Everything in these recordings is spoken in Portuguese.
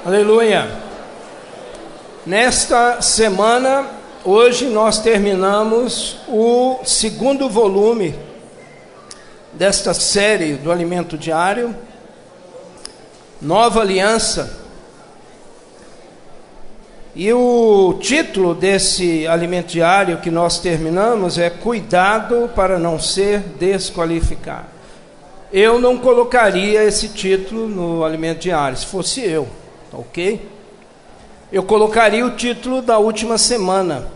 Aleluia! Nesta semana, hoje nós terminamos o segundo volume desta série do Alimento Diário, Nova Aliança. E o título desse Alimento Diário que nós terminamos é Cuidado para não ser desqualificado. Eu não colocaria esse título no Alimento Diário, se fosse eu, ok? Eu colocaria o título da última semana.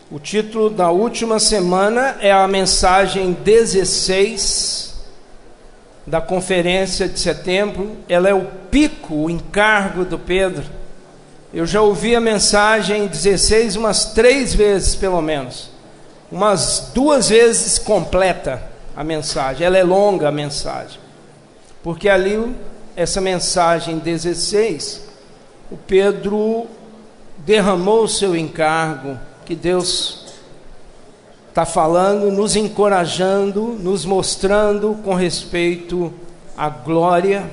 O título da última semana é a mensagem 16 da conferência de setembro. Ela é o pico, o encargo do Pedro. Eu já ouvi a mensagem 16 umas 3 vezes, pelo menos. Umas 2 vezes completa a mensagem. Ela é longa a mensagem. Porque ali, essa mensagem 16, o Pedro derramou o seu encargo, que Deus está falando, nos encorajando, nos mostrando com respeito à glória,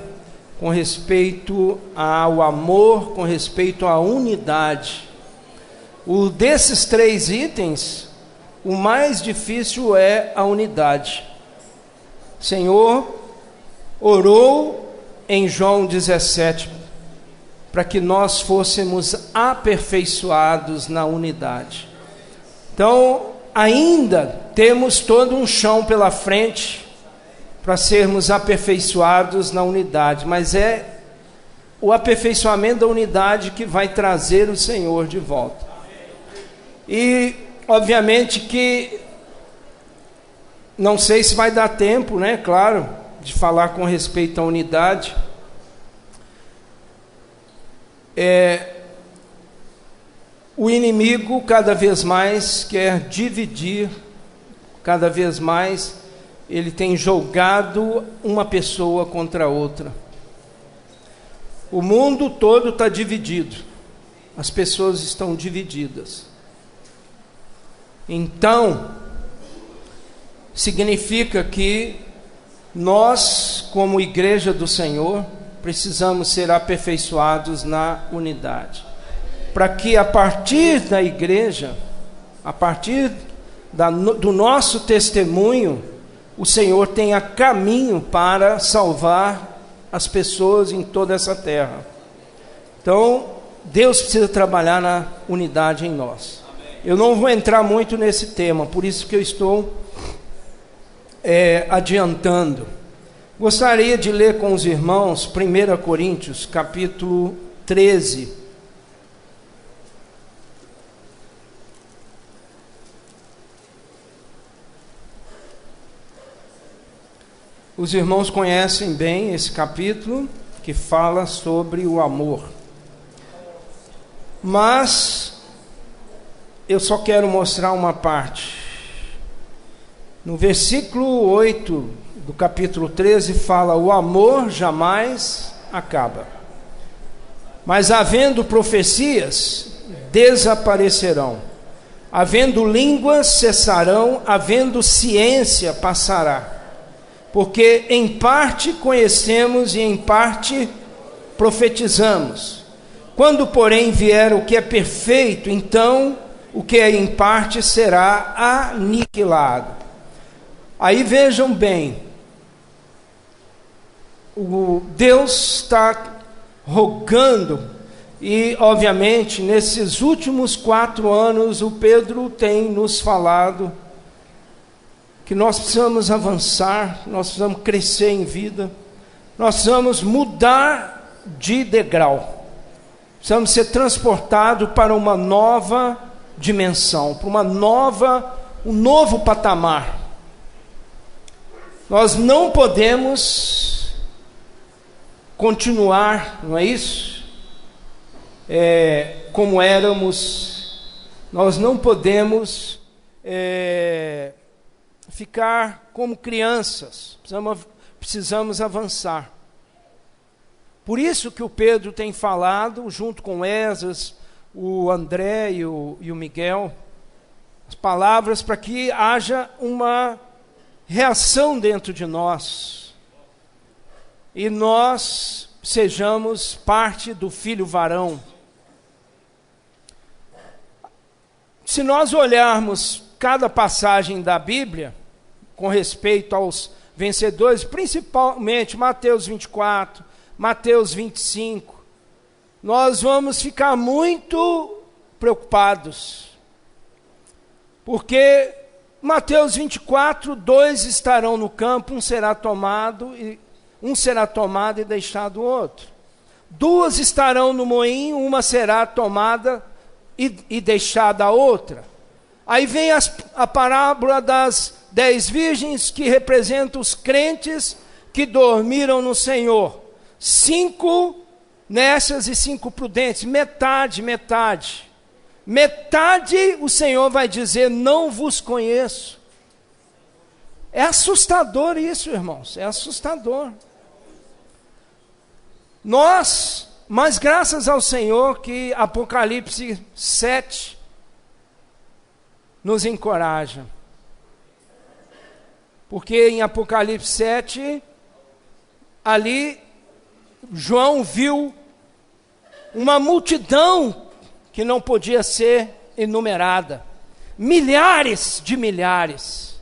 com respeito ao amor, com respeito à unidade. Desses 3 itens, o mais difícil é a unidade. O Senhor orou em João 17 para que nós fôssemos aperfeiçoados na unidade. Então, ainda temos todo um chão pela frente para sermos aperfeiçoados na unidade, mas é o aperfeiçoamento da unidade que vai trazer o Senhor de volta. E, obviamente que, não sei se vai dar tempo, né, claro, de falar com respeito à unidade. O inimigo cada vez mais quer dividir, cada vez mais ele tem jogado uma pessoa contra a outra. O mundo todo está dividido, as pessoas estão divididas. Então, significa que nós, como igreja do Senhor, precisamos ser aperfeiçoados na unidade, para que a partir da igreja, a partir do nosso testemunho, o Senhor tenha caminho para salvar as pessoas em toda essa terra. Então, Deus precisa trabalhar na unidade em nós. Eu não vou entrar muito nesse tema, por isso que eu estou adiantando. Gostaria de ler com os irmãos 1 Coríntios, capítulo 13. Os irmãos conhecem bem esse capítulo, que fala sobre o amor. Mas eu só quero mostrar uma parte. No versículo 8 do capítulo 13 fala: o amor jamais acaba, mas havendo profecias, desaparecerão, havendo línguas, cessarão, havendo ciência, passará, porque em parte conhecemos e em parte profetizamos. Quando, porém, vier o que é perfeito, então o que é em parte será aniquilado. Aí vejam bem, Deus está rogando, e obviamente nesses últimos 4 anos o Pedro tem nos falado que nós precisamos avançar, nós precisamos crescer em vida, nós precisamos mudar de degrau, precisamos ser transportados para uma nova dimensão, para um novo patamar. Nós não podemos continuar, não é isso? Como éramos. Nós não podemos ficar como crianças. Precisamos avançar. Por isso que o Pedro tem falado, junto com Esdras, o André e o Miguel, as palavras para que haja uma reação dentro de nós. E nós sejamos parte do filho varão. Se nós olharmos cada passagem da Bíblia, com respeito aos vencedores, principalmente Mateus 24, Mateus 25, nós vamos ficar muito preocupados. Porque Mateus 24, 2 estarão no campo, um será tomado e deixado o outro. 2 estarão no moinho, uma será tomada e deixada a outra. Aí vem a parábola das 10 virgens, que representa os crentes que dormiram no Senhor. 5 nécias e 5 prudentes, metade. Metade o Senhor vai dizer: não vos conheço. É assustador isso, irmãos, é assustador. Mas graças ao Senhor que Apocalipse 7 nos encoraja. Porque em Apocalipse 7, ali, João viu uma multidão que não podia ser enumerada. Milhares de milhares,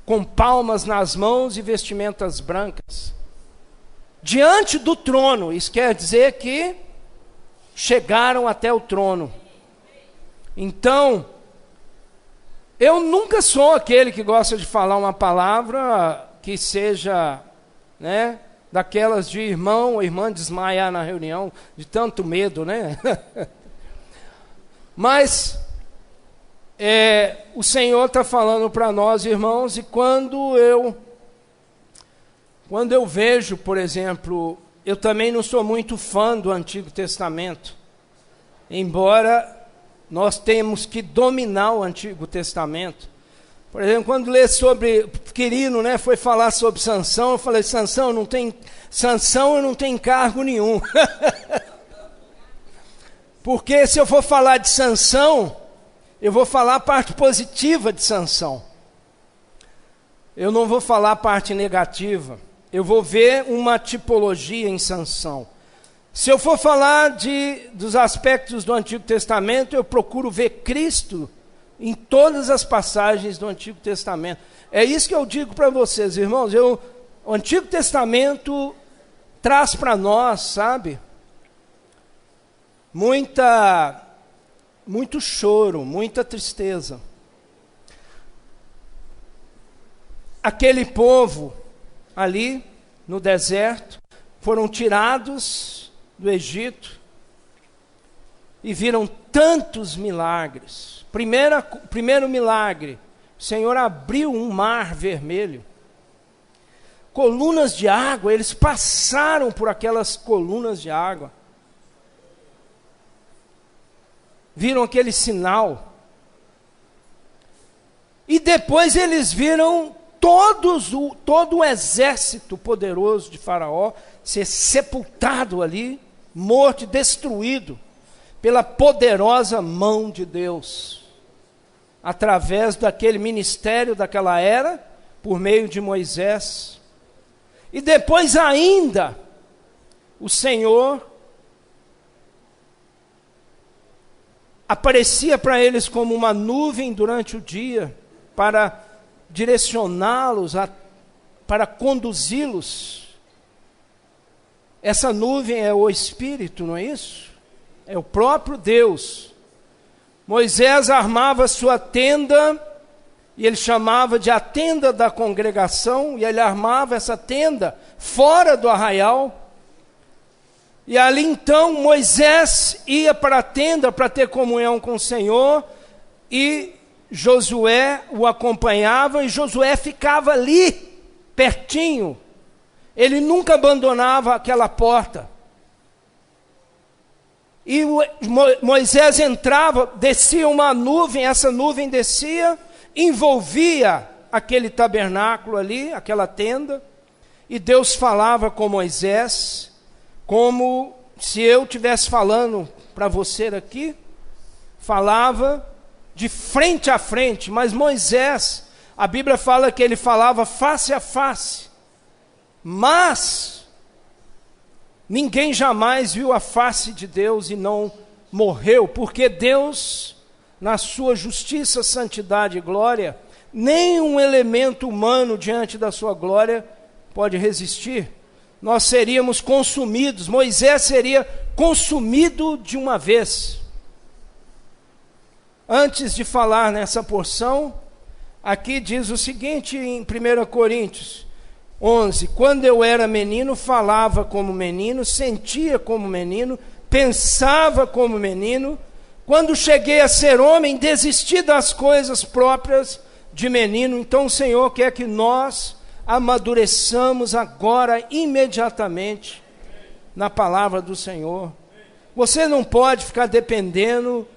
com palmas nas mãos e vestimentas brancas, diante do trono. Isso quer dizer que chegaram até o trono. Então, eu nunca sou aquele que gosta de falar uma palavra que seja, né, daquelas de irmão ou irmã desmaiar na reunião, de tanto medo, né? Mas o Senhor está falando para nós, irmãos, e quando eu vejo, por exemplo, eu também não sou muito fã do Antigo Testamento, embora nós temos que dominar o Antigo Testamento. Por exemplo, quando lê sobre Quirino, né, foi falar sobre Sansão, eu falei: Sansão eu não tenho cargo nenhum. Porque se eu for falar de Sansão, eu vou falar a parte positiva de Sansão. Eu não vou falar a parte negativa. Eu vou ver uma tipologia em Sansão. Se eu for falar dos aspectos do Antigo Testamento, eu procuro ver Cristo em todas as passagens do Antigo Testamento. É isso que eu digo para vocês, irmãos. O Antigo Testamento traz para nós, sabe, muito choro, muita tristeza. Aquele povo ali no deserto foram tirados do Egito e viram tantos milagres. Primeiro milagre: o Senhor abriu um mar vermelho, colunas de água, eles passaram por aquelas colunas de água, viram aquele sinal, e depois eles viram todo o exército poderoso de Faraó ser sepultado ali, morto e destruído pela poderosa mão de Deus, através daquele ministério daquela era, por meio de Moisés. E depois ainda, o Senhor aparecia para eles como uma nuvem durante o dia, para direcioná-los, para conduzi-los. Essa nuvem é o Espírito, não é isso? É o próprio Deus. Moisés armava sua tenda, e ele chamava de a tenda da congregação, e ele armava essa tenda fora do arraial. E ali então Moisés ia para a tenda para ter comunhão com o Senhor, e Josué o acompanhava, e Josué ficava ali, pertinho. Ele nunca abandonava aquela porta. E Moisés entrava, descia uma nuvem, essa nuvem descia, envolvia aquele tabernáculo ali, aquela tenda, e Deus falava com Moisés, como se eu estivesse falando para você aqui, falava de frente a frente. Mas Moisés, a Bíblia fala que ele falava face a face, mas Ninguém jamais viu a face de Deus e não morreu, porque Deus, na sua justiça, santidade e glória, nenhum elemento humano diante da sua glória pode resistir. Nós seríamos consumidos, Moisés seria consumido de uma vez. Antes de falar nessa porção, aqui diz o seguinte em 1 Coríntios 11: quando eu era menino, falava como menino, sentia como menino, pensava como menino. Quando cheguei a ser homem, desisti das coisas próprias de menino. Então o Senhor quer que nós amadureçamos agora, imediatamente, na palavra do Senhor. Você não pode ficar dependendo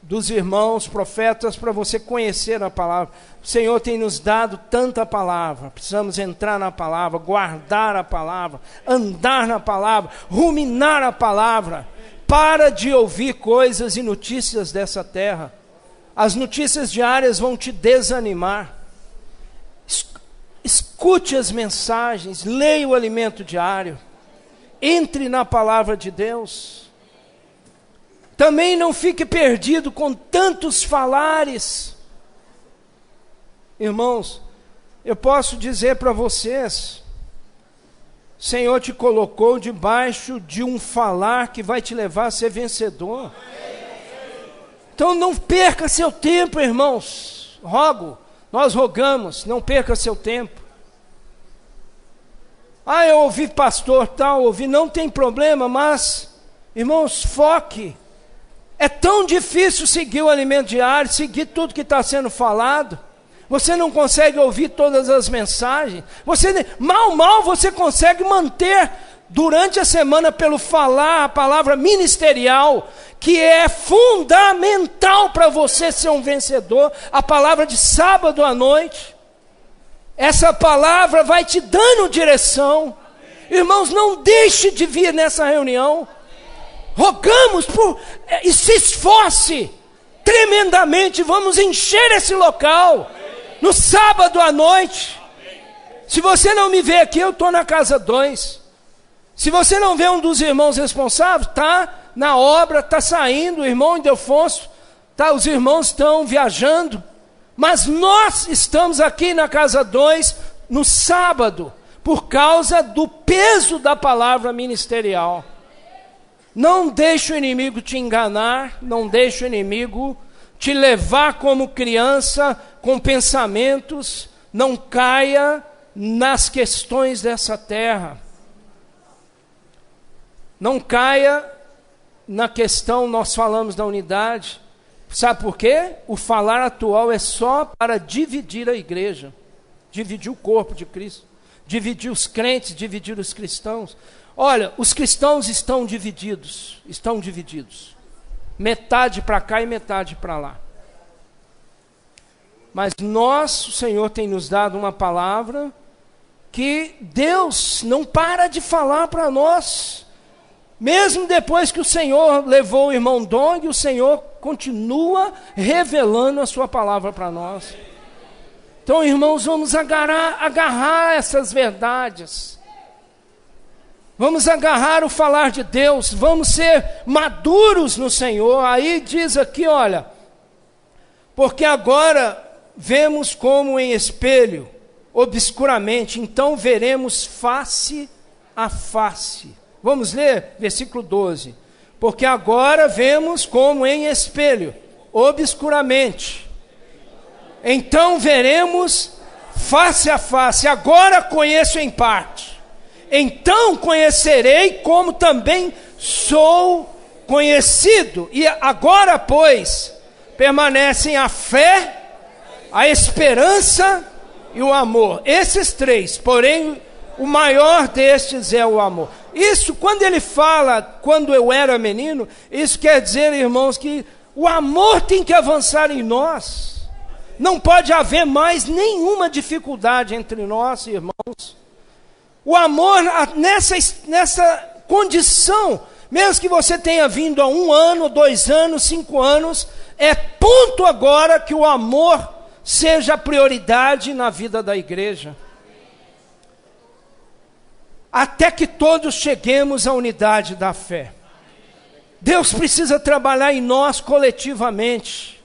dos irmãos profetas para você conhecer a palavra. O Senhor tem nos dado tanta palavra, precisamos entrar na palavra, guardar a palavra, andar na palavra, ruminar a palavra. Para de ouvir coisas e notícias dessa terra. As notícias diárias vão te desanimar. Escute as mensagens, leia o alimento diário, entre na palavra de Deus. Também não fique perdido com tantos falares. Irmãos, eu posso dizer para vocês, o Senhor te colocou debaixo de um falar que vai te levar a ser vencedor. Então não perca seu tempo, irmãos. Nós rogamos, não perca seu tempo. Eu ouvi pastor tal, não tem problema, mas, irmãos, foque. É tão difícil seguir o alimento diário, seguir tudo que está sendo falado. Você não consegue ouvir todas as mensagens. Mal você consegue manter durante a semana pelo falar a palavra ministerial, que é fundamental para você ser um vencedor, a palavra de sábado à noite. Essa palavra vai te dando direção. Irmãos, não deixe de vir nessa reunião. Rogamos e se esforce tremendamente, vamos encher esse local no sábado à noite. Se você não me vê aqui, eu estou na casa 2. Se você não vê um dos irmãos responsáveis, está na obra, está saindo, o irmão Ildefonso, os irmãos estão viajando, mas nós estamos aqui na casa 2 no sábado, por causa do peso da palavra ministerial. Não deixe o inimigo te enganar, não deixe o inimigo te levar como criança com pensamentos, não caia nas questões dessa terra. Não caia na questão, nós falamos da unidade. Sabe por quê? O falar atual é só para dividir a igreja, dividir o corpo de Cristo, dividir os crentes, dividir os cristãos. Olha, os cristãos estão divididos. Metade para cá e metade para lá. Mas nós, o Senhor tem nos dado uma palavra que Deus não para de falar para nós. Mesmo depois que o Senhor levou o irmão Dong, o Senhor continua revelando a sua palavra para nós. Então, irmãos, vamos agarrar essas verdades. Vamos agarrar o falar de Deus, vamos ser maduros no Senhor. Aí diz aqui, olha, porque agora vemos como em espelho, obscuramente, então veremos face a face. Vamos ler versículo 12. Porque agora vemos como em espelho, obscuramente, então veremos face a face. Agora conheço em parte, então conhecerei como também sou conhecido. E agora, pois, permanecem a fé, a esperança e o amor. Esses três, porém, o maior destes é o amor. Isso, quando ele fala, quando eu era menino, isso quer dizer, irmãos, que o amor tem que avançar em nós. Não pode haver mais nenhuma dificuldade entre nós, irmãos. O amor, nessa condição, mesmo que você tenha vindo há 1 ano, 2 anos, 5 anos, é ponto agora que o amor seja a prioridade na vida da igreja. até que todos cheguemos à unidade da fé. Deus precisa trabalhar em nós coletivamente,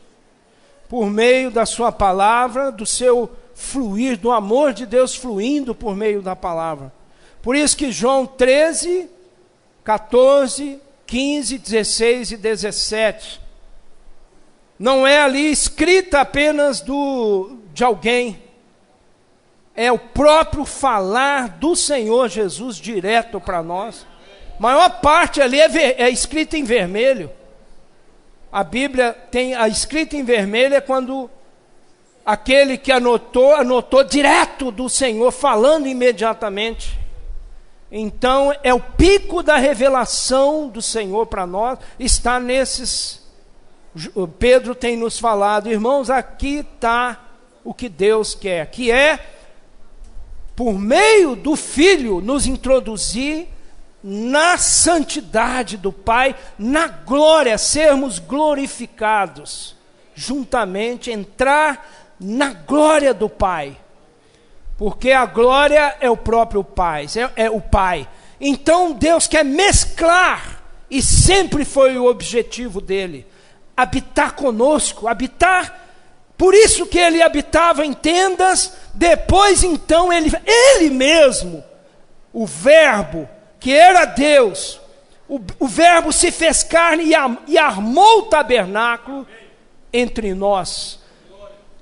por meio da sua palavra, do seu fluir, do amor de Deus fluindo por meio da palavra. Por isso que João 13, 14, 15, 16 e 17, não é ali escrita apenas de alguém, é o próprio falar do Senhor Jesus direto para nós. A maior parte ali é escrita em vermelho. A Bíblia tem a escrita em vermelho é quando aquele que anotou direto do Senhor, falando imediatamente. Então é o pico da revelação do Senhor para nós, está nesses. Pedro tem nos falado, irmãos, aqui está o que Deus quer, que é, por meio do Filho, nos introduzir na santidade do Pai, na glória, sermos glorificados, juntamente, entrar na glória do Pai, porque a glória é o próprio Pai, é o Pai. Então Deus quer mesclar, e sempre foi o objetivo dele, habitar conosco, habitar. Por isso que ele habitava em tendas, depois então ele mesmo, o Verbo, que era Deus, o Verbo se fez carne e armou o tabernáculo entre nós.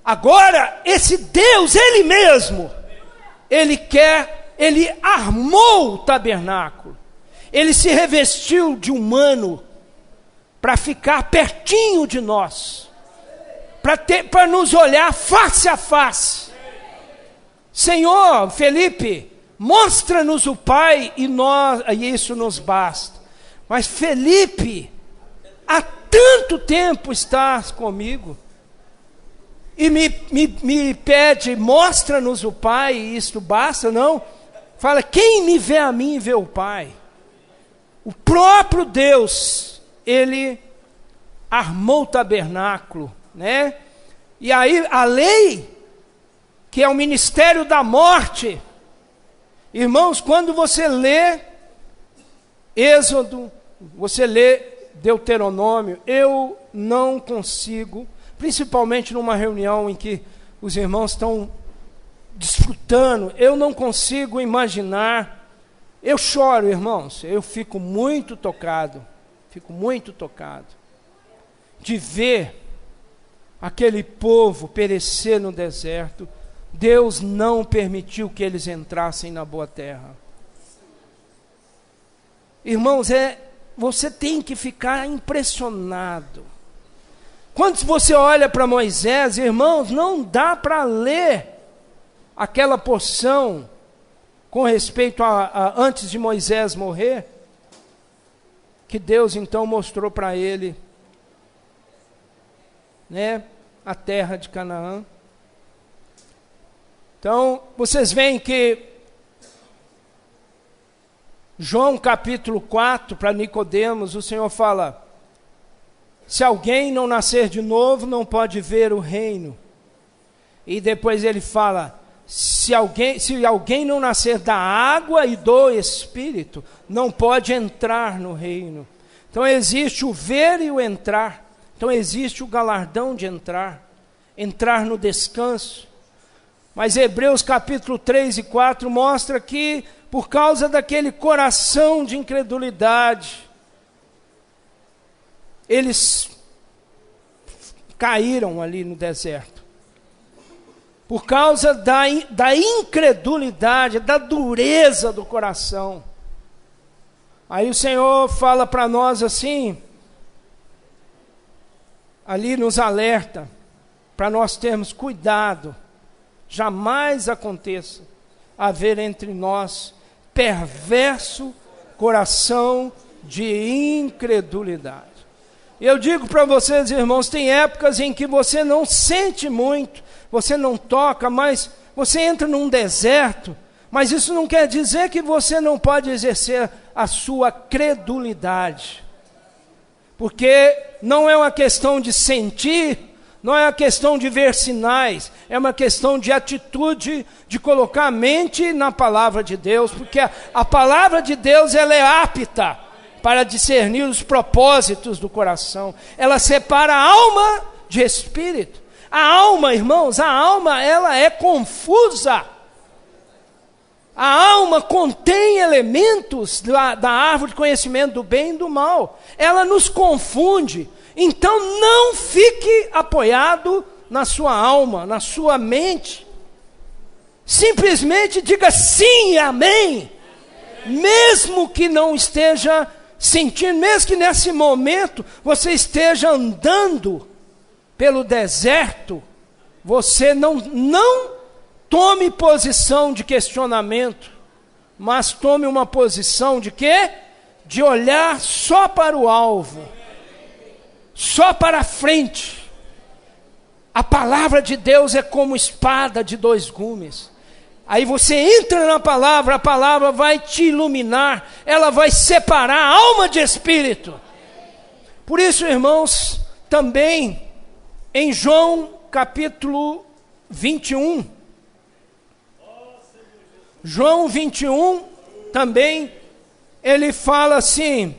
Agora, esse Deus, ele mesmo, ele armou o tabernáculo, ele se revestiu de humano, para ficar pertinho de nós, para nos olhar face a face. Senhor, Felipe, mostra-nos o Pai e isso nos basta. Mas Felipe, há tanto tempo estás comigo e me pede, mostra-nos o Pai e isto basta? Não, fala, quem me vê a mim vê o Pai. O próprio Deus, ele armou o tabernáculo, né? E aí a lei, que é o ministério da morte. Irmãos, quando você lê Êxodo, você lê Deuteronômio, eu não consigo, principalmente numa reunião em que os irmãos estão desfrutando, eu não consigo imaginar. Eu choro, irmãos, eu fico muito tocado de ver aquele povo perecer no deserto. Deus não permitiu que eles entrassem na boa terra. Irmãos, você tem que ficar impressionado. Quando você olha para Moisés, irmãos, não dá para ler aquela porção com respeito a antes de Moisés morrer, que Deus então mostrou para ele, né, a terra de Canaã. Então, vocês veem que João capítulo 4, para Nicodemos, o Senhor fala, se alguém não nascer de novo, não pode ver o reino. E depois ele fala, se alguém não nascer da água e do Espírito, não pode entrar no reino. Então existe o ver e o entrar. Então existe o galardão de entrar no descanso. Mas Hebreus capítulo 3 e 4 mostra que, por causa daquele coração de incredulidade, eles caíram ali no deserto. Por causa da incredulidade, da dureza do coração. Aí o Senhor fala para nós assim, ali nos alerta, para nós termos cuidado, jamais aconteça haver entre nós perverso coração de incredulidade. Eu digo para vocês, irmãos, tem épocas em que você não sente muito, você não toca, mas você entra num deserto, mas isso não quer dizer que você não pode exercer a sua credulidade. Porque não é uma questão de sentir, não é uma questão de ver sinais, é uma questão de atitude, de colocar a mente na palavra de Deus, porque a palavra de Deus ela é apta para discernir os propósitos do coração. Ela separa a alma de espírito. A alma, irmãos, a alma ela é confusa. A alma contém elementos da árvore de conhecimento do bem e do mal. Ela nos confunde. Então não fique apoiado na sua alma, na sua mente. Simplesmente diga sim e amém. Mesmo que não esteja sentindo, mesmo que nesse momento você esteja andando pelo deserto, você não tome posição de questionamento, mas tome uma posição de quê? De olhar só para o alvo, só para a frente. A palavra de Deus é como espada de dois gumes. Aí você entra na palavra, a palavra vai te iluminar, ela vai separar a alma de espírito. Por isso, irmãos, também em João capítulo 21, João 21, também, ele fala assim,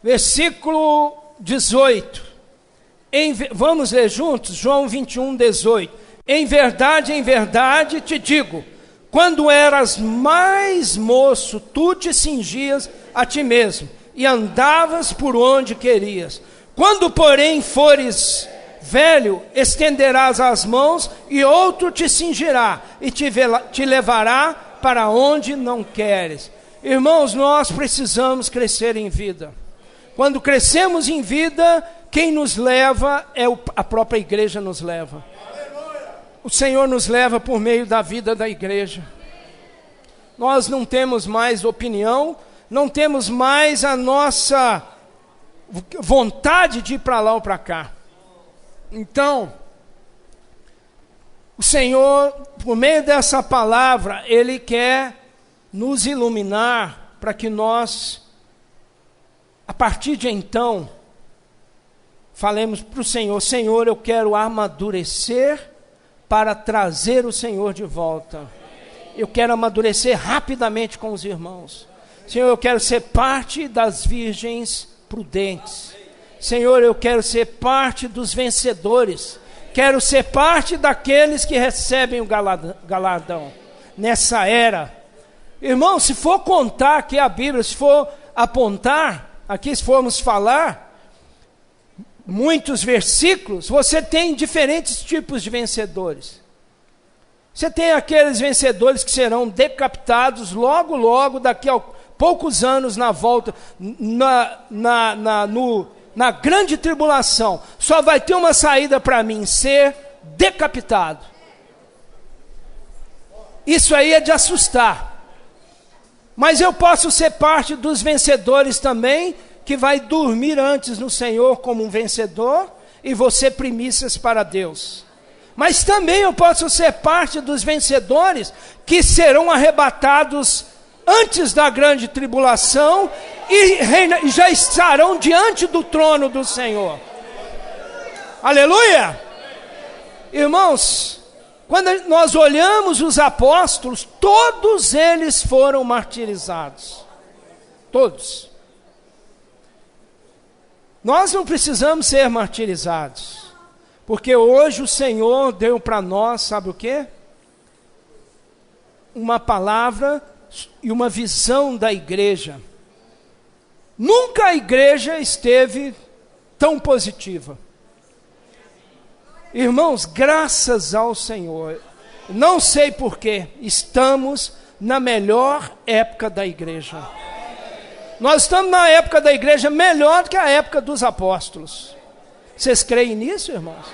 versículo 18, vamos ler juntos? João 21, 18. Em verdade te digo, quando eras mais moço, tu te cingias a ti mesmo, e andavas por onde querias. Quando, porém, fores velho, estenderás as mãos, e outro te cingirá, e te levará para onde não queres. Irmãos, nós precisamos crescer em vida. Quando crescemos em vida, quem nos leva é a própria igreja nos leva. O Senhor nos leva por meio da vida da igreja. Nós não temos mais opinião, não temos mais a nossa vontade de ir para lá ou para cá. Então, o Senhor, por meio dessa palavra, Ele quer nos iluminar para que nós, a partir de então, falemos para o Senhor, Senhor, eu quero amadurecer para trazer o Senhor de volta. Eu quero amadurecer rapidamente com os irmãos. Senhor, eu quero ser parte das virgens prudentes. Senhor, eu quero ser parte dos vencedores. Quero ser parte daqueles que recebem o galardão nessa era. Irmão, se for contar aqui a Bíblia, se for apontar, aqui se formos falar, muitos versículos, você tem diferentes tipos de vencedores. Você tem aqueles vencedores que serão decapitados logo, daqui a poucos anos na volta, na grande tribulação. Só vai ter uma saída para mim, ser decapitado. Isso aí é de assustar. Mas eu posso ser parte dos vencedores também, que vai dormir antes no Senhor como um vencedor, e você primícias para Deus. Mas também eu posso ser parte dos vencedores, que serão arrebatados antes da grande tribulação, e já estarão diante do trono do Senhor. Aleluia! Irmãos, quando nós olhamos os apóstolos, todos eles foram martirizados. Todos. Nós não precisamos ser martirizados, porque hoje o Senhor deu para nós, sabe o quê? Uma palavra e uma visão da igreja. Nunca a igreja esteve tão positiva. Irmãos, graças ao Senhor, não sei porquê, estamos na melhor época da igreja. Nós estamos na época da igreja melhor do que a época dos apóstolos. Vocês creem nisso, irmãos?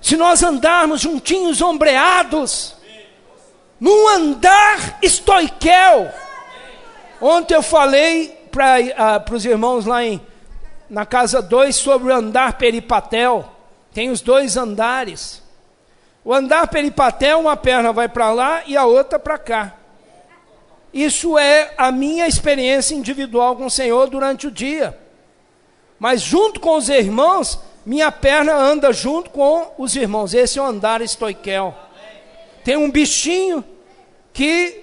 Se nós andarmos juntinhos, ombreados, num andar estoiquel. Ontem eu falei para os irmãos lá na casa 2 sobre o andar peripatel. Tem os 2 andares. O andar peripatel, uma perna vai para lá e a outra para cá. Isso é a minha experiência individual com o Senhor durante o dia. Mas junto com os irmãos, minha perna anda junto com os irmãos. Esse é o andar estoiquel. Tem um bichinho que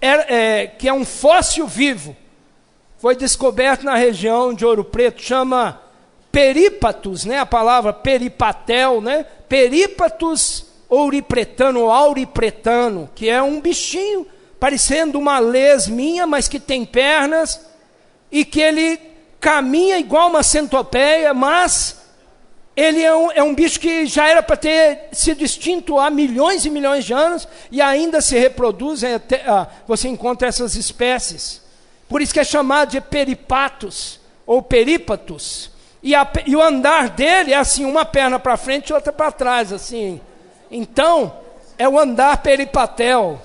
é um fóssil vivo. Foi descoberto na região de Ouro Preto, chama perípatus, né? A palavra peripatel, né? Perípatus ouripretano ou auripretano, que é um bichinho parecendo uma lesminha, mas que tem pernas e que ele caminha igual uma centopeia, mas ele é um bicho que já era para ter sido extinto há milhões e milhões de anos e ainda se reproduzem, você encontra essas espécies. Por isso que é chamado de peripatus ou perípatus. E o andar dele é assim, uma perna para frente e outra para trás, assim. Então, é o andar peripatel.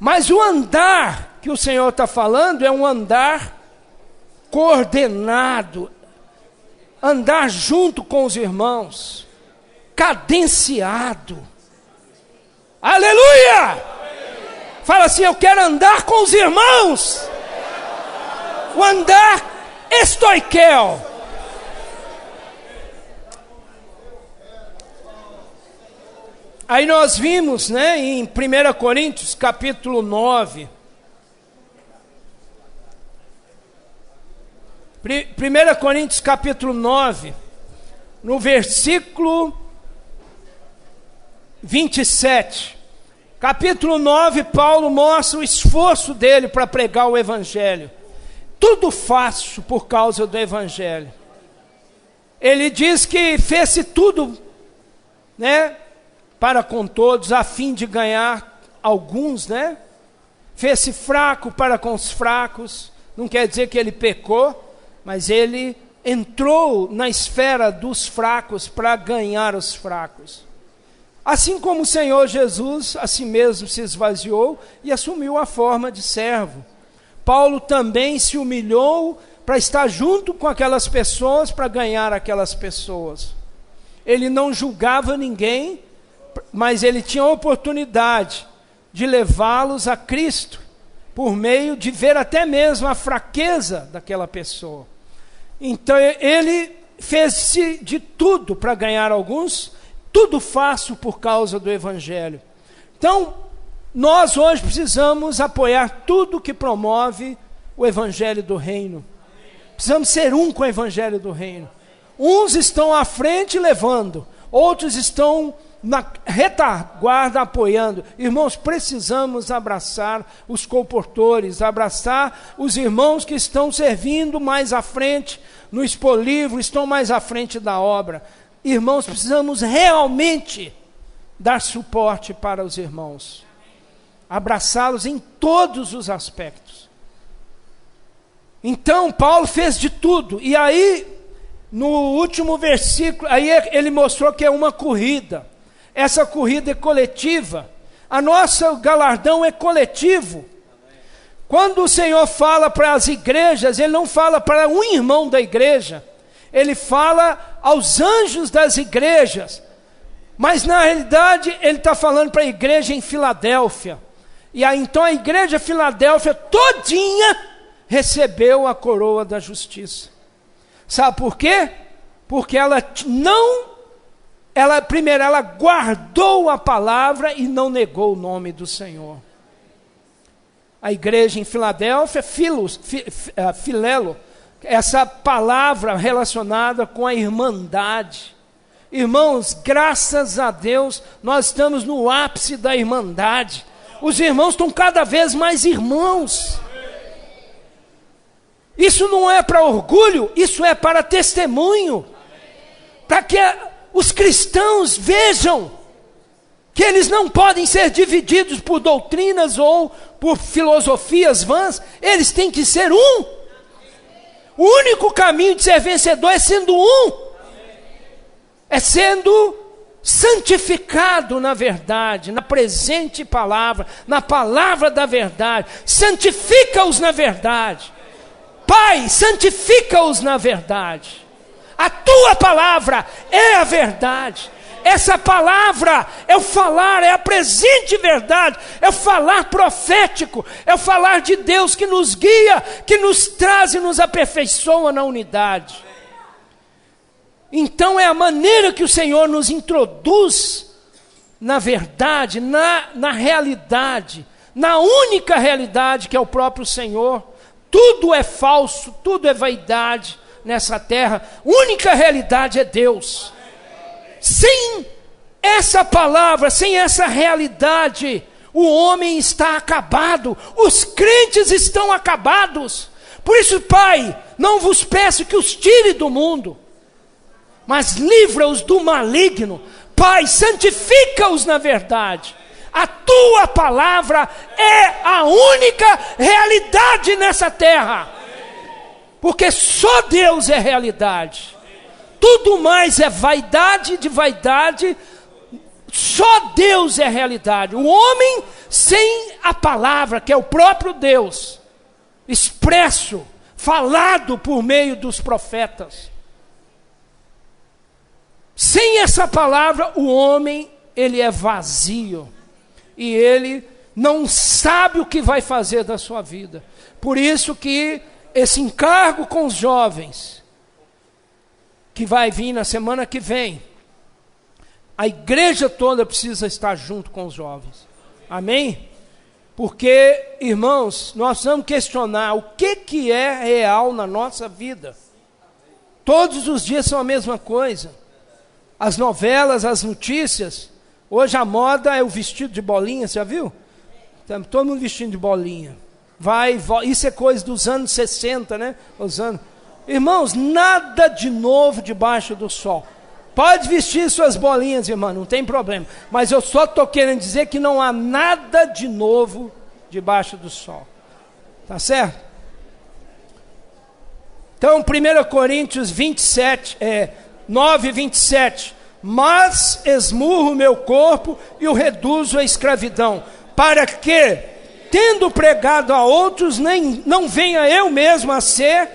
Mas o andar que o Senhor está falando é um andar coordenado, andar junto com os irmãos, cadenciado. Aleluia! Fala assim, eu quero andar com os irmãos. O andar estoiquel. Aí nós vimos, né, em 1 Coríntios, capítulo 9. 1 Coríntios, capítulo 9, no versículo 27. Capítulo 9, Paulo mostra o esforço dele para pregar o Evangelho. Tudo faço por causa do Evangelho. Ele diz que fez-se tudo, né, para com todos, a fim de ganhar alguns, né? Fez-se fraco para com os fracos. Não quer dizer que ele pecou, mas ele entrou na esfera dos fracos para ganhar os fracos. Assim como o Senhor Jesus a si mesmo se esvaziou e assumiu a forma de servo. Paulo também se humilhou para estar junto com aquelas pessoas, para ganhar aquelas pessoas. Ele não julgava ninguém, mas ele tinha a oportunidade de levá-los a Cristo, por meio de ver até mesmo a fraqueza daquela pessoa. Então ele fez-se de tudo para ganhar alguns, tudo faço por causa do Evangelho. Então, nós hoje precisamos apoiar tudo que promove o Evangelho do Reino. Precisamos ser um com o Evangelho do Reino. Uns estão à frente levando, outros estão na retaguarda apoiando. Irmãos, precisamos abraçar os comportores, abraçar os irmãos que estão servindo mais à frente no expolivro, estão mais à frente da obra. Irmãos, precisamos realmente dar suporte para os irmãos, abraçá-los em todos os aspectos. Então Paulo fez de tudo, e aí no último versículo, aí ele mostrou que é uma corrida. Essa corrida é coletiva. A nossa galardão é coletivo. Quando o Senhor fala para as igrejas, Ele não fala para um irmão da igreja. Ele fala aos anjos das igrejas. Mas na realidade, Ele está falando para a igreja em Filadélfia. E aí então a igreja Filadélfia todinha recebeu a coroa da justiça. Sabe por quê? Porque primeiro ela guardou a palavra e não negou o nome do Senhor. A igreja em Filadélfia, Filelo, essa palavra relacionada com a irmandade. Irmãos, graças a Deus, nós estamos no ápice da irmandade. Os irmãos estão cada vez mais irmãos. Isso não é para orgulho, isso é para testemunho. Para que os cristãos vejam que eles não podem ser divididos por doutrinas ou por filosofias vãs, eles têm que ser um. O único caminho de ser vencedor é sendo um, é sendo santificado na verdade, na presente palavra, na palavra da verdade. Santifica-os na verdade. Pai, santifica-os na verdade. A tua palavra é a verdade. Essa palavra é o falar, é a presente verdade, é o falar profético, é o falar de Deus que nos guia, que nos traz e nos aperfeiçoa na unidade. Então é a maneira que o Senhor nos introduz na verdade, na realidade, na única realidade que é o próprio Senhor. Tudo é falso, tudo é vaidade nessa terra. Única realidade é Deus. Sem essa palavra, sem essa realidade, o homem está acabado. Os crentes estão acabados. Por isso, Pai, não vos peço que os tire do mundo, mas livra-os do maligno. Pai, santifica-os na verdade. A tua palavra é a única realidade nessa terra. Porque só Deus é realidade. Tudo mais é vaidade de vaidade. Só Deus é realidade. O homem sem a palavra, que é o próprio Deus, expresso, falado por meio dos profetas. Sem essa palavra, o homem, ele é vazio. E ele não sabe o que vai fazer da sua vida. Por isso que esse encargo com os jovens, que vai vir na semana que vem, a igreja toda precisa estar junto com os jovens. Amém? Porque, irmãos, nós vamos questionar o que é real na nossa vida. Todos os dias são a mesma coisa. As novelas, as notícias. Hoje a moda é o vestido de bolinha, você já viu? Todo mundo vestindo de bolinha. Isso é coisa dos anos 60, né? Irmãos, nada de novo debaixo do sol. Pode vestir suas bolinhas, irmão, não tem problema. Mas eu só estou querendo dizer que não há nada de novo debaixo do sol. Tá certo? Então, 1 Coríntios 9, 27. Mas esmurro o meu corpo e o reduzo à escravidão, para que, tendo pregado a outros, não venha eu mesmo a ser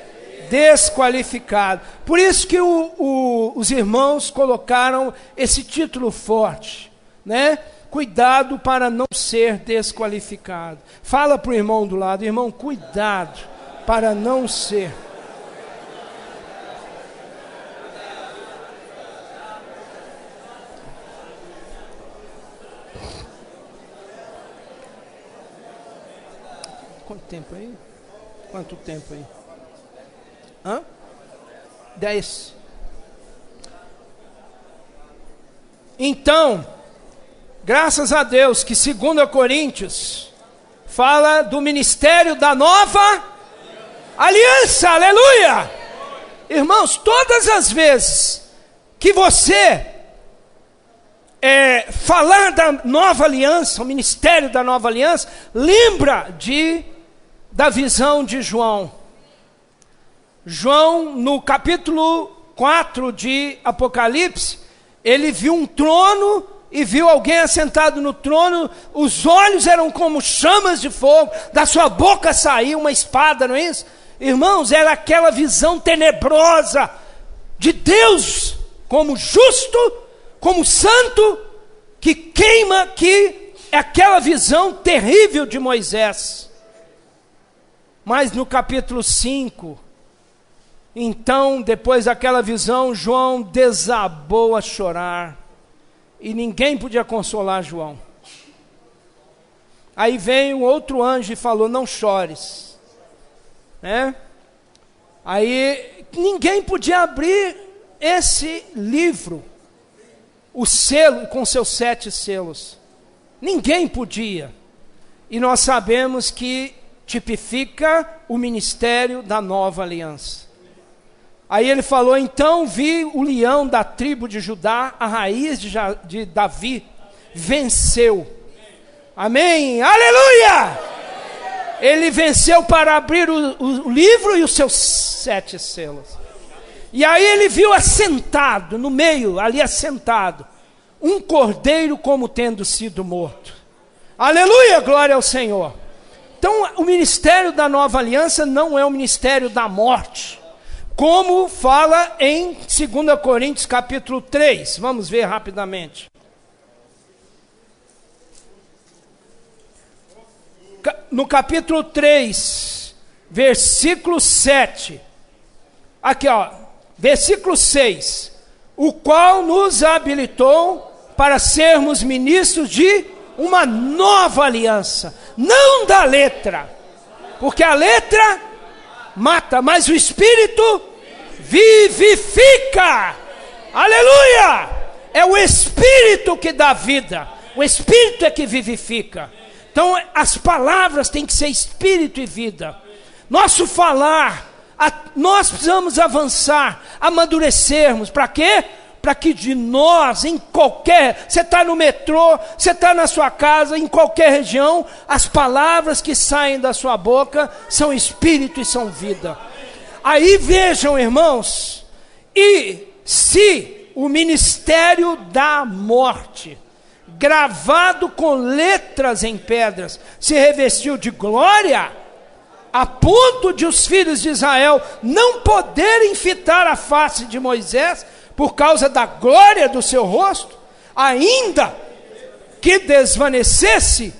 desqualificado. Por isso que os irmãos colocaram esse título forte, né? Cuidado para não ser desqualificado. Fala para o irmão do lado, irmão, cuidado para não ser. Quanto tempo aí? Quanto tempo aí? 10. Então, graças a Deus que 2 Coríntios fala do ministério da nova aliança, aleluia! Irmãos, todas as vezes que você falar da nova aliança, o ministério da nova aliança, lembra da visão de João. João, no capítulo 4 de Apocalipse, ele viu um trono e viu alguém assentado no trono, os olhos eram como chamas de fogo, da sua boca saía uma espada, não é isso? Irmãos, era aquela visão tenebrosa de Deus como justo, como santo, que queima, que é aquela visão terrível de Moisés. Mas no capítulo 5, então, depois daquela visão, João desabou a chorar. E ninguém podia consolar João. Aí veio um outro anjo e falou, não chores. Né? Aí ninguém podia abrir esse livro, o selo com seus 7 selos. Ninguém podia. E nós sabemos que tipifica o ministério da nova aliança. Aí ele falou, então vi o leão da tribo de Judá, a raiz de Davi, venceu. Amém? Aleluia! Ele venceu para abrir o livro e os seus 7 selos. E aí ele viu assentado, no meio, ali assentado, um cordeiro como tendo sido morto. Aleluia, glória ao Senhor. Então o ministério da nova aliança não é o ministério da morte. como fala em 2 Coríntios capítulo 3. Vamos ver rapidamente. No capítulo 3, versículo 7. Aqui, ó, versículo 6. O qual nos habilitou para sermos ministros de uma nova aliança. Não da letra, porque a letra mata, mas o Espírito vivifica. Aleluia! É o Espírito que dá vida. O Espírito é que vivifica. Então as palavras têm que ser Espírito e vida. Nosso falar, nós precisamos avançar, amadurecermos. Para quê? Para que de nós, em qualquer... Você está no metrô, você está na sua casa, em qualquer região, as palavras que saem da sua boca são Espírito e são vida. Aí vejam, irmãos, e se o ministério da morte, gravado com letras em pedras, se revestiu de glória, a ponto de os filhos de Israel não poderem fitar a face de Moisés, por causa da glória do seu rosto, ainda que desvanecesse,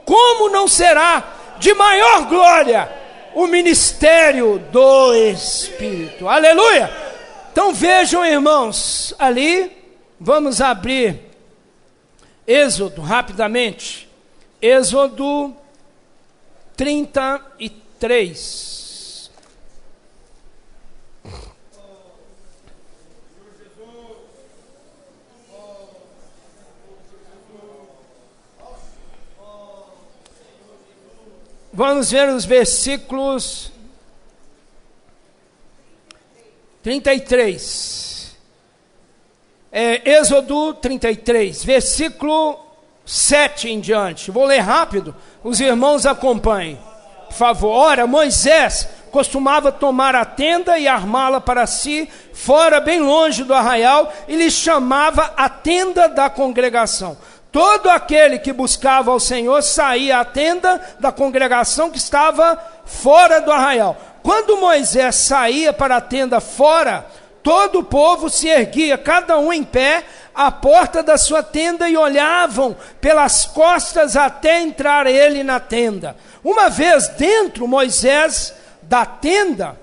como não será de maior glória o ministério do Espírito? Aleluia! Então vejam, irmãos, ali, vamos abrir Êxodo, rapidamente. Êxodo 33. Vamos ver os versículos 33. Êxodo 33, versículo 7 em diante. Vou ler rápido, os irmãos acompanhem, por favor. Ora, Moisés costumava tomar a tenda e armá-la para si, fora bem longe do arraial, e lhe chamava a tenda da congregação. Todo aquele que buscava ao Senhor saía à tenda da congregação que estava fora do arraial. Quando Moisés saía para a tenda fora, todo o povo se erguia, cada um em pé, à porta da sua tenda, e olhavam pelas costas até entrar ele na tenda. Uma vez dentro, Moisés da tenda,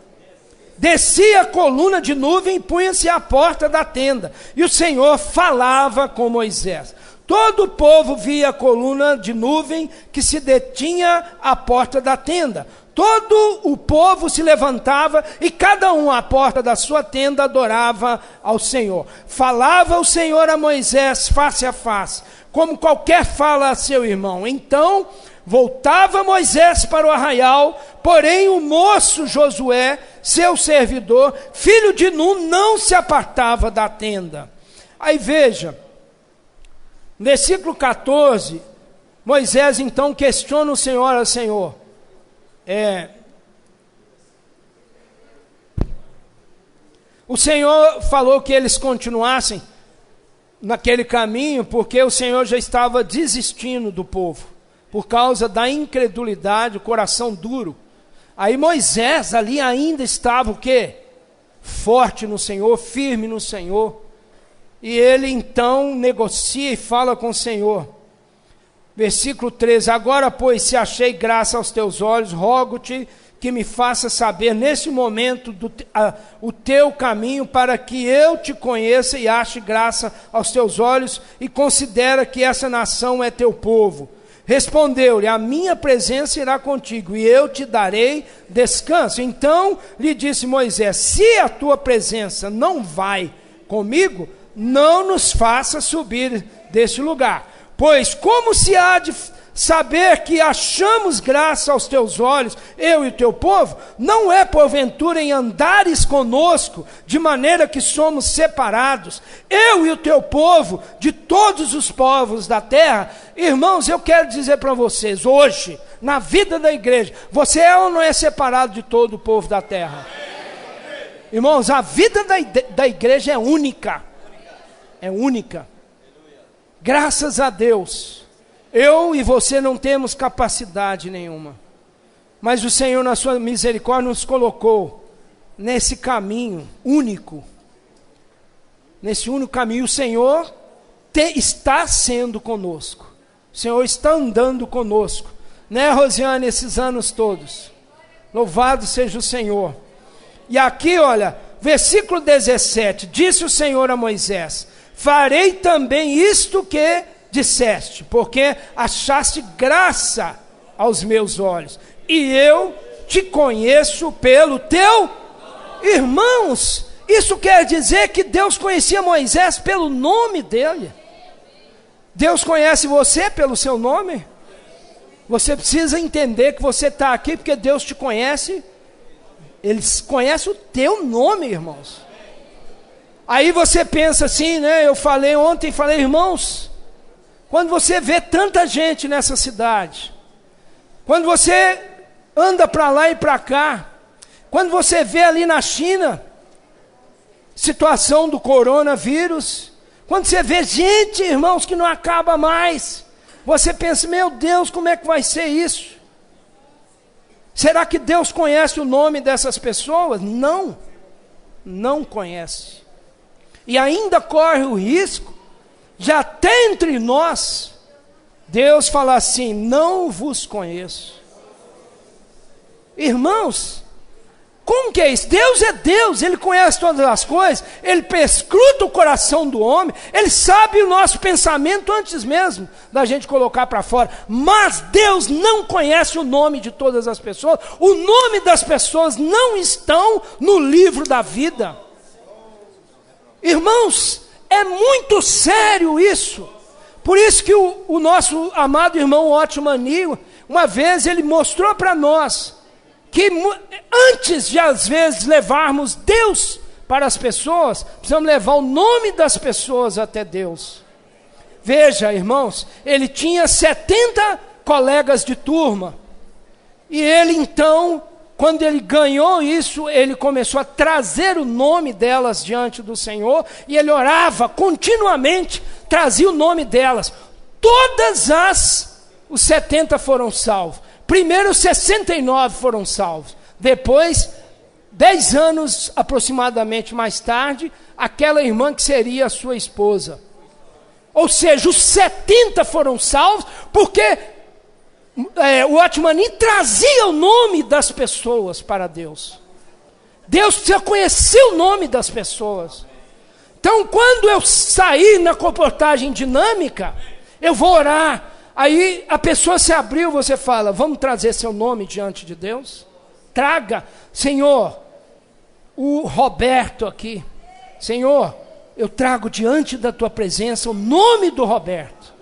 descia a coluna de nuvem e punha-se à porta da tenda, e o Senhor falava com Moisés. Todo o povo via a coluna de nuvem que se detinha à porta da tenda. Todo o povo se levantava e cada um à porta da sua tenda adorava ao Senhor. Falava o Senhor a Moisés face a face, como qualquer fala a seu irmão. Então voltava Moisés para o arraial, porém o moço Josué, seu servidor, filho de Nun, não se apartava da tenda. Aí veja, versículo 14, Moisés então questiona o Senhor ao Senhor. O Senhor falou que eles continuassem naquele caminho, porque o Senhor já estava desistindo do povo, por causa da incredulidade, o coração duro. Aí Moisés ali ainda estava o quê? Forte no Senhor, firme no Senhor. E ele então negocia e fala com o Senhor. Versículo 13, agora pois se achei graça aos teus olhos, rogo-te que me faça saber nesse momento o teu caminho, para que eu te conheça e ache graça aos teus olhos, e considera que essa nação é teu povo. Respondeu-lhe, a minha presença irá contigo, e eu te darei descanso. Então lhe disse Moisés, se a tua presença não vai comigo, não nos faça subir deste lugar. Pois como se há de saber que achamos graça aos teus olhos, eu e o teu povo? Não é porventura em andares conosco, de maneira que somos separados, eu e o teu povo, de todos os povos da terra? Irmãos, eu quero dizer para vocês, hoje, na vida da igreja, você é ou não é separado de todo o povo da terra? Irmãos, a vida da igreja é única. É única. Graças a Deus, eu e você não temos capacidade nenhuma, mas o Senhor na sua misericórdia nos colocou nesse caminho único. Nesse único caminho, o Senhor está sendo conosco. O Senhor está andando conosco. Né, Rosiane, esses anos todos. Louvado seja o Senhor. E aqui, olha, versículo 17. Disse o Senhor a Moisés: farei também isto que disseste, porque achaste graça aos meus olhos, e eu te conheço pelo teu... Irmãos, isso quer dizer que Deus conhecia Moisés pelo nome dele. Deus conhece você pelo seu nome? Você precisa entender que você está aqui porque Deus te conhece. Ele conhece o teu nome, irmãos. Aí você pensa assim, né? Eu falei ontem, irmãos, quando você vê tanta gente nessa cidade, quando você anda para lá e para cá, quando você vê ali na China, situação do coronavírus, quando você vê gente, irmãos, que não acaba mais, você pensa, meu Deus, como é que vai ser isso? Será que Deus conhece o nome dessas pessoas? Não, não conhece. E ainda corre o risco de até entre nós, Deus falar assim, não vos conheço. Irmãos, como que é isso? Deus é Deus, Ele conhece todas as coisas, Ele perscruta o coração do homem, Ele sabe o nosso pensamento antes mesmo da gente colocar para fora. Mas Deus não conhece o nome de todas as pessoas, o nome das pessoas não estão no livro da vida. Irmãos, é muito sério isso. Por isso que o nosso amado irmão Otmani, uma vez ele mostrou para nós, que antes de às vezes levarmos Deus para as pessoas, precisamos levar o nome das pessoas até Deus. Veja, irmãos, ele tinha 70 colegas de turma, e ele então, quando ele ganhou isso, ele começou a trazer o nome delas diante do Senhor, e ele orava continuamente, trazia o nome delas. Os 70 foram salvos. Primeiro 69 foram salvos. Depois, 10 anos aproximadamente mais tarde, aquela irmã que seria a sua esposa. Ou seja, os 70 foram salvos porque o Otmani trazia o nome das pessoas para Deus. Deus precisa conhecer o nome das pessoas. Então, quando eu sair na comportagem dinâmica, eu vou orar. Aí a pessoa se abriu, você fala, vamos trazer seu nome diante de Deus? Traga, Senhor, o Roberto aqui. Senhor, eu trago diante da tua presença o nome do Roberto.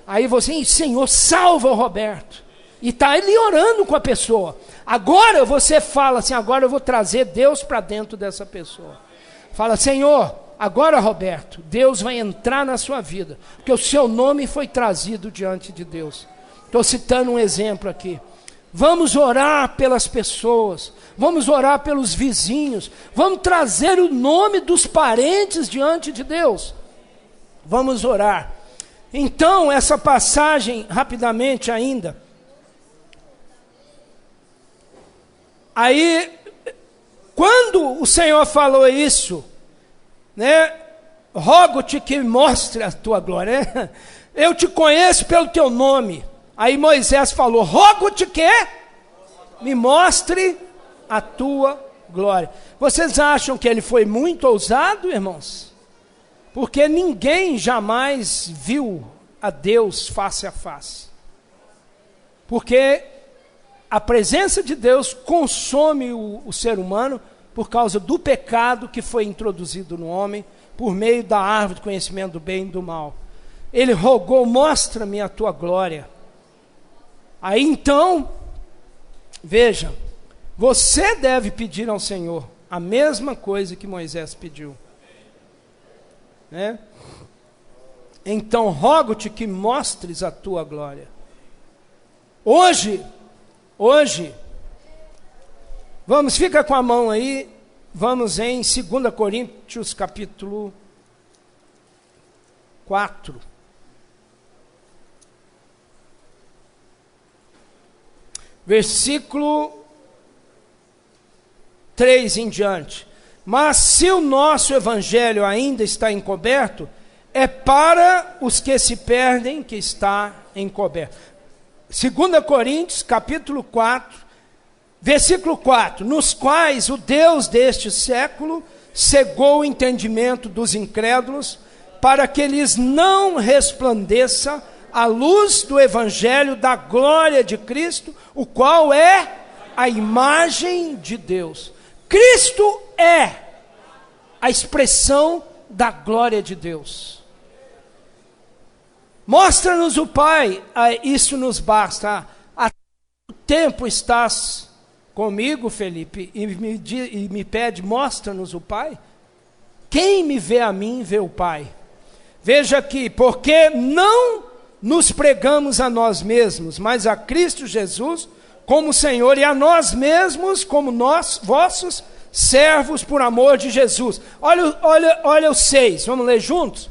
Aí você, Senhor, salva o Roberto. E está ali orando com a pessoa. Agora você fala assim, agora eu vou trazer Deus para dentro dessa pessoa. Fala, Senhor, agora, Roberto, Deus vai entrar na sua vida, porque o seu nome foi trazido diante de Deus. Estou citando um exemplo aqui. Vamos orar pelas pessoas, vamos orar pelos vizinhos, vamos trazer o nome dos parentes diante de Deus. Vamos orar. Então, essa passagem, rapidamente ainda. Aí, quando o Senhor falou isso, né? Rogo-te que mostre a tua glória. Eu te conheço pelo teu nome. Aí Moisés falou, rogo-te que me mostre a tua glória. Vocês acham que ele foi muito ousado, irmãos? Porque ninguém jamais viu a Deus face a face. Porque a presença de Deus consome o ser humano por causa do pecado que foi introduzido no homem, por meio da árvore do conhecimento do bem e do mal. Ele rogou, mostra-me a tua glória. Aí então, veja, você deve pedir ao Senhor a mesma coisa que Moisés pediu. Né? Então, rogo-te que mostres a tua glória. Hoje, vamos, fica com a mão aí, vamos em 2 Coríntios capítulo 4. Versículo 3 em diante. Mas se o nosso evangelho ainda está encoberto, é para os que se perdem que está encoberto. 2 Coríntios, capítulo 4, versículo 4. Nos quais o Deus deste século cegou o entendimento dos incrédulos, para que lhes não resplandeça a luz do evangelho da glória de Cristo, o qual é a imagem de Deus. Cristo é a expressão da glória de Deus. Mostra-nos o Pai, isso nos basta. Há tanto tempo estás comigo, Felipe, e me pede, mostra-nos o Pai. Quem me vê a mim, vê o Pai. Veja aqui, porque não nos pregamos a nós mesmos, mas a Cristo Jesus como Senhor, e a nós mesmos como vossos servos por amor de Jesus. Olha o 6, vamos ler juntos?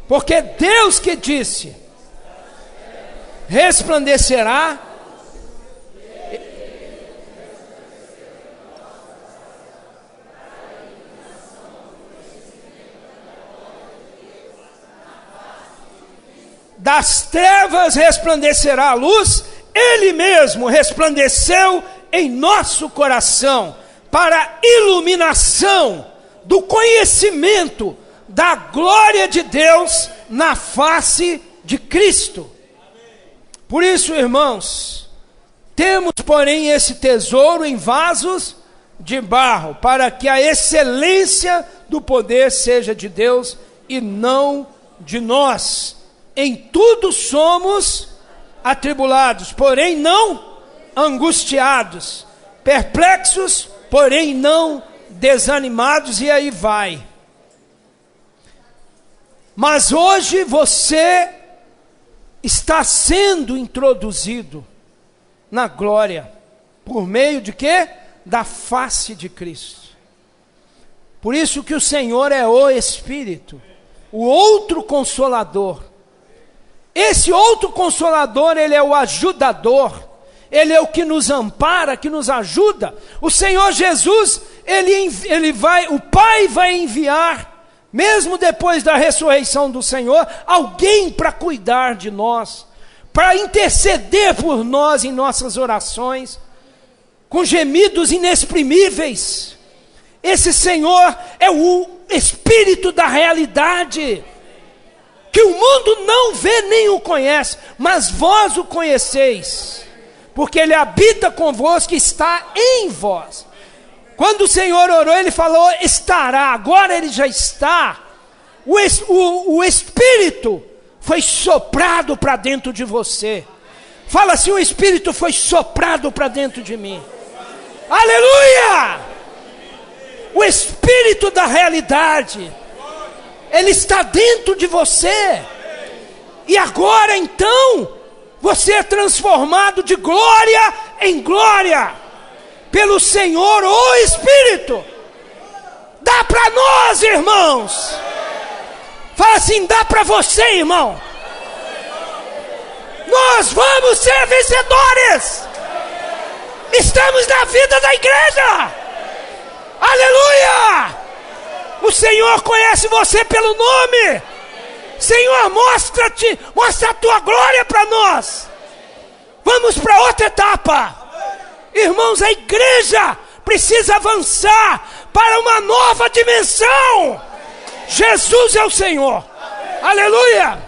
Porque Deus que disse, resplandecerá das trevas resplandecerá a luz. Ele mesmo resplandeceu em nosso coração para a iluminação do conhecimento da glória de Deus na face de Cristo. Por isso, irmãos, temos, porém, esse tesouro em vasos de barro, para que a excelência do poder seja de Deus e não de nós. Em tudo somos atribulados, porém não angustiados, perplexos, porém não desanimados, e aí vai. Mas hoje você está sendo introduzido na glória, por meio de quê? Da face de Cristo. Por isso que o Senhor é o Espírito, o outro Consolador. Esse outro Consolador, ele é o ajudador, ele é o que nos ampara, que nos ajuda. O Senhor Jesus, o Pai vai enviar, mesmo depois da ressurreição do Senhor, alguém para cuidar de nós, para interceder por nós em nossas orações, com gemidos inexprimíveis. Esse Senhor é o Espírito da realidade, que o mundo não vê nem o conhece, mas vós o conheceis, porque Ele habita convosco e está em vós. Quando o Senhor orou, Ele falou estará, agora Ele já está. O Espírito foi soprado para dentro de você. Fala assim, o Espírito foi soprado para dentro de mim. Aleluia! O Espírito da realidade, Ele está dentro de você. E agora então, você é transformado de glória em glória, pelo Senhor, o Espírito. Dá para nós, irmãos. Fala assim, dá para você, irmão. Nós vamos ser vencedores. Estamos na vida da igreja. Aleluia! O Senhor conhece você pelo nome. Senhor, mostra a tua glória para nós. Vamos para outra etapa. Irmãos, a igreja precisa avançar para uma nova dimensão. Jesus é o Senhor. Aleluia!